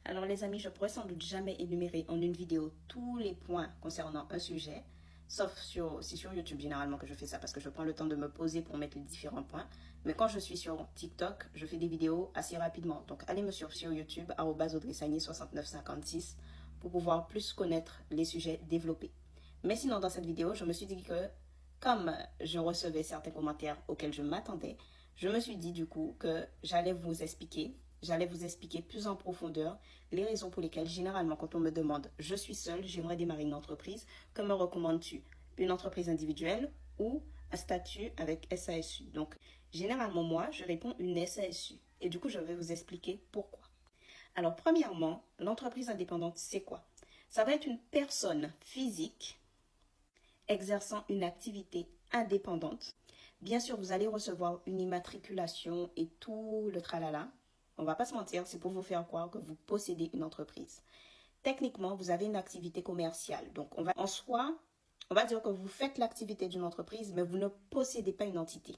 Alors les amis, je pourrais sans doute jamais énumérer en une vidéo tous les points concernant un sujet, sauf c'est sur YouTube généralement que je fais ça parce que je prends le temps de me poser pour mettre les différents points. Mais quand je suis sur TikTok, je fais des vidéos assez rapidement. Donc allez me suivre sur YouTube, @audreysagné6956 pour pouvoir plus connaître les sujets développés. Mais sinon, dans cette vidéo, je me suis dit que comme je recevais certains commentaires auxquels je m'attendais, je me suis dit du coup que j'allais vous expliquer plus en profondeur les raisons pour lesquelles généralement quand on me demande je suis seule, j'aimerais démarrer une entreprise, que me recommandes-tu? Une entreprise individuelle ou un statut avec SASU? Donc généralement moi je réponds une SASU et du coup je vais vous expliquer pourquoi. Alors premièrement, l'entreprise indépendante c'est quoi? Ça va être une personne physique exerçant une activité indépendante. Bien sûr, vous allez recevoir une immatriculation et tout le tralala. On va pas se mentir, c'est pour vous faire croire que vous possédez une entreprise. Techniquement, vous avez une activité commerciale. Donc, on va dire que vous faites l'activité d'une entreprise, mais vous ne possédez pas une entité.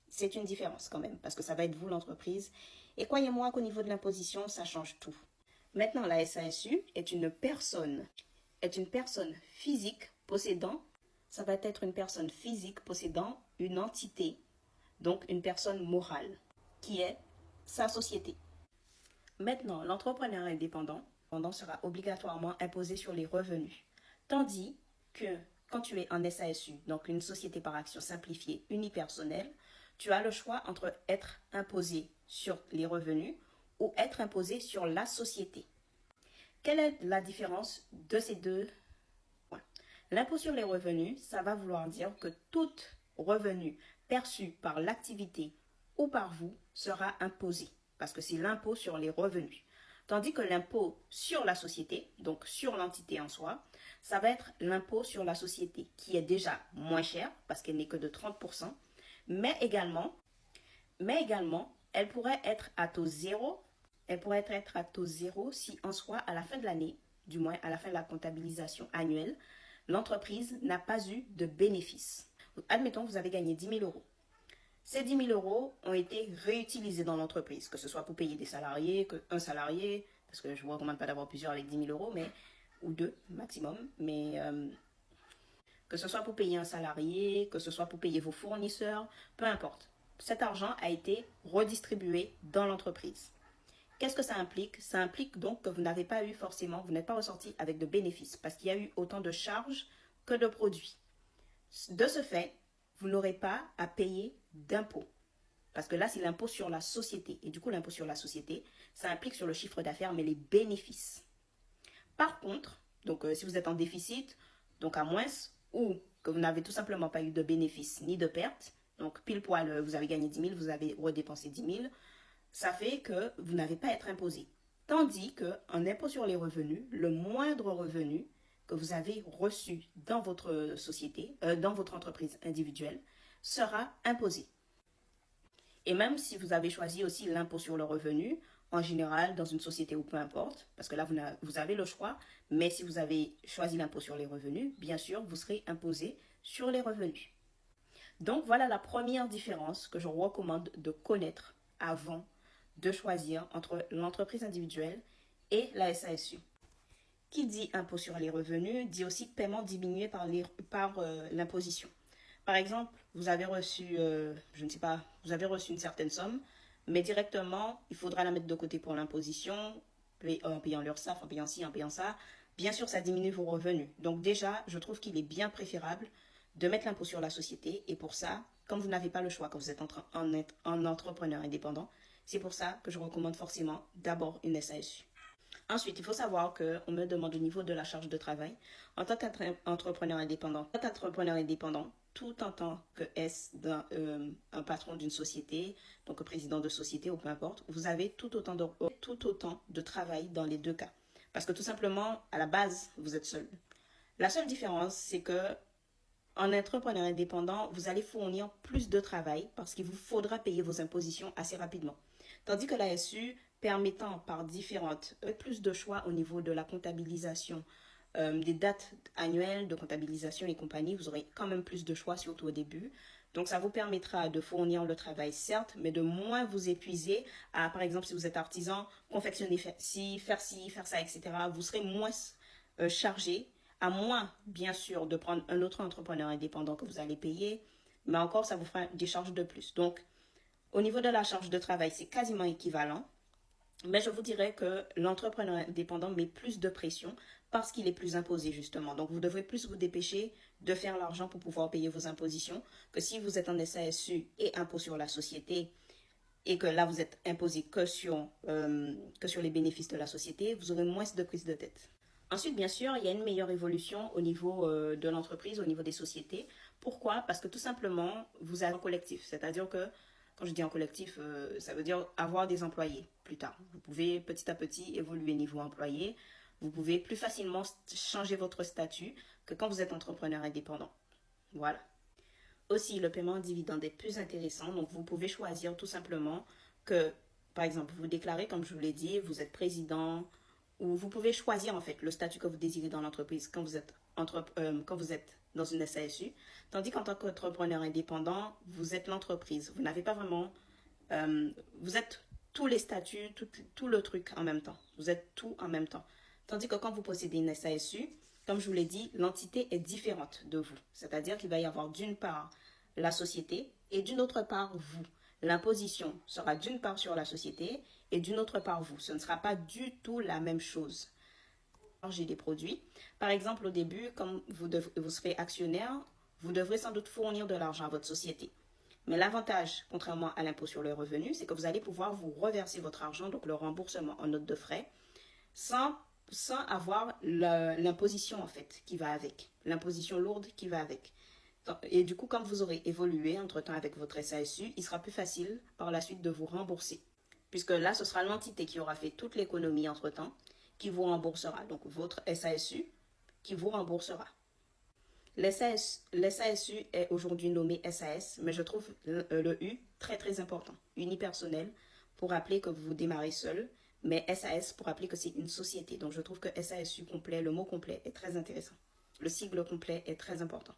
C'est une différence quand même, parce que ça va être vous l'entreprise. Et croyez-moi qu'au niveau de l'imposition, ça change tout. Maintenant, la SASU est une personne physique possédant, ça va être une personne physique possédant une entité, donc une personne morale, qui est sa société. Maintenant, l'entrepreneur indépendant sera obligatoirement imposé sur les revenus. Tandis que quand tu es en SASU, donc une société par action simplifiée unipersonnelle, tu as le choix entre être imposé sur les revenus ou être imposé sur la société. Quelle est la différence de ces deux points? L'impôt sur les revenus, ça va vouloir dire que tout revenu perçu par l'activité ou par vous sera imposé, parce que c'est l'impôt sur les revenus. Tandis que l'impôt sur la société, donc sur l'entité en soi, ça va être l'impôt sur la société, qui est déjà moins cher, parce qu'elle n'est que de 30%, mais également, elle pourrait être à taux zéro. Elle pourrait être à taux zéro si en soi, à la fin de l'année, du moins à la fin de la comptabilisation annuelle, l'entreprise n'a pas eu de bénéfice. Donc, admettons, vous avez gagné 10 000 euros. Ces 10 000 euros ont été réutilisés dans l'entreprise, que ce soit pour payer des salariés, un salarié, parce que je ne vous recommande pas d'avoir plusieurs avec 10 000 euros, ou deux maximum, mais que ce soit pour payer un salarié, que ce soit pour payer vos fournisseurs, peu importe. Cet argent a été redistribué dans l'entreprise. Qu'est-ce que ça implique? Ça implique donc que vous n'avez pas eu forcément, vous n'êtes pas ressorti avec de bénéfices parce qu'il y a eu autant de charges que de produits. De ce fait, vous n'aurez pas à payer d'impôt. Parce que là, c'est l'impôt sur la société. Et du coup, l'impôt sur la société, ça implique sur le chiffre d'affaires, mais les bénéfices. Par contre, donc si vous êtes en déficit, donc à moins, ou que vous n'avez tout simplement pas eu de bénéfices ni de pertes, donc pile poil, vous avez gagné 10 000, vous avez redépensé 10 000, ça fait que vous n'avez pas à être imposé. Tandis qu'en impôt sur les revenus, le moindre revenu que vous avez reçu dans votre société, dans votre entreprise individuelle, sera imposé. Et même si vous avez choisi aussi l'impôt sur le revenu, en général, dans une société ou peu importe, parce que là, vous avez le choix, mais si vous avez choisi l'impôt sur les revenus, bien sûr, vous serez imposé sur les revenus. Donc, voilà la première différence que je recommande de connaître avant de choisir entre l'entreprise individuelle et la SASU. Qui dit impôt sur les revenus dit aussi paiement diminué par l'imposition. Par exemple, vous avez reçu, vous avez reçu une certaine somme, mais directement, il faudra la mettre de côté pour l'imposition, en payant l'URSSAF, en payant ci, en payant ça. Bien sûr, ça diminue vos revenus. Donc déjà, je trouve qu'il est bien préférable de mettre l'impôt sur la société. Et pour ça, comme vous n'avez pas le choix quand vous êtes en entrepreneur indépendant, c'est pour ça que je recommande forcément d'abord une SASU. Ensuite, il faut savoir qu'on me demande au niveau de la charge de travail. En tant qu'entrepreneur indépendant, tout en tant que un patron d'une société, donc un président de société ou peu importe, vous avez tout autant de travail dans les deux cas. Parce que tout simplement, à la base, vous êtes seul. La seule différence, c'est que en entrepreneur indépendant, vous allez fournir plus de travail parce qu'il vous faudra payer vos impositions assez rapidement. Tandis que la SU, permettant par plus de choix au niveau de la comptabilisation, des dates annuelles de comptabilisation et compagnie, vous aurez quand même plus de choix, surtout au début. Donc, ça vous permettra de fournir le travail, certes, mais de moins vous épuiser à, par exemple, si vous êtes artisan, confectionner ci, faire ça, etc. Vous serez moins chargé, à moins, bien sûr, de prendre un autre entrepreneur indépendant que vous allez payer, mais encore, ça vous fera des charges de plus. Donc, au niveau de la charge de travail, c'est quasiment équivalent. Mais je vous dirais que l'entrepreneur indépendant met plus de pression parce qu'il est plus imposé justement. Donc vous devrez plus vous dépêcher de faire l'argent pour pouvoir payer vos impositions que si vous êtes en SASU et impôt sur la société et que là vous êtes imposé que sur les bénéfices de la société, vous aurez moins de prise de tête. Ensuite, bien sûr, il y a une meilleure évolution au niveau de l'entreprise, au niveau des sociétés. Pourquoi? Parce que tout simplement, vous avez un collectif. C'est-à-dire que quand je dis en collectif, ça veut dire avoir des employés plus tard. Vous pouvez petit à petit évoluer niveau employé. Vous pouvez plus facilement changer votre statut que quand vous êtes entrepreneur indépendant. Voilà. Aussi, le paiement en dividende est plus intéressant. Donc, vous pouvez choisir tout simplement que, par exemple, vous déclarez, comme je vous l'ai dit, vous êtes président, ou vous pouvez choisir en fait le statut que vous désirez dans l'entreprise quand vous êtes dans une SASU, tandis qu'en tant qu'entrepreneur indépendant, vous êtes l'entreprise. Vous n'avez pas vraiment, vous êtes tous les statuts, tout le truc en même temps. Vous êtes tout en même temps. Tandis que quand vous possédez une SASU, comme je vous l'ai dit, l'entité est différente de vous. C'est-à-dire qu'il va y avoir d'une part la société et d'une autre part vous. L'imposition sera d'une part sur la société et d'une autre part vous. Ce ne sera pas du tout la même chose. J'ai des produits. Par exemple, au début, comme vous serez actionnaire, vous devrez sans doute fournir de l'argent à votre société. Mais l'avantage, contrairement à l'impôt sur le revenu, c'est que vous allez pouvoir vous reverser votre argent, donc le remboursement en note de frais, sans avoir l'imposition en fait qui va avec, l'imposition lourde qui va avec. Et du coup, comme vous aurez évolué entre-temps avec votre SASU, il sera plus facile par la suite de vous rembourser. Puisque là, ce sera l'entité qui aura fait toute l'économie entre-temps qui vous remboursera. Donc, votre SASU qui vous remboursera. L'SASU est aujourd'hui nommé SAS, mais je trouve le U très très important. Unipersonnel pour rappeler que vous démarrez seul, mais SAS pour rappeler que c'est une société. Donc, je trouve que SASU complet, le mot complet est très intéressant. Le sigle complet est très important.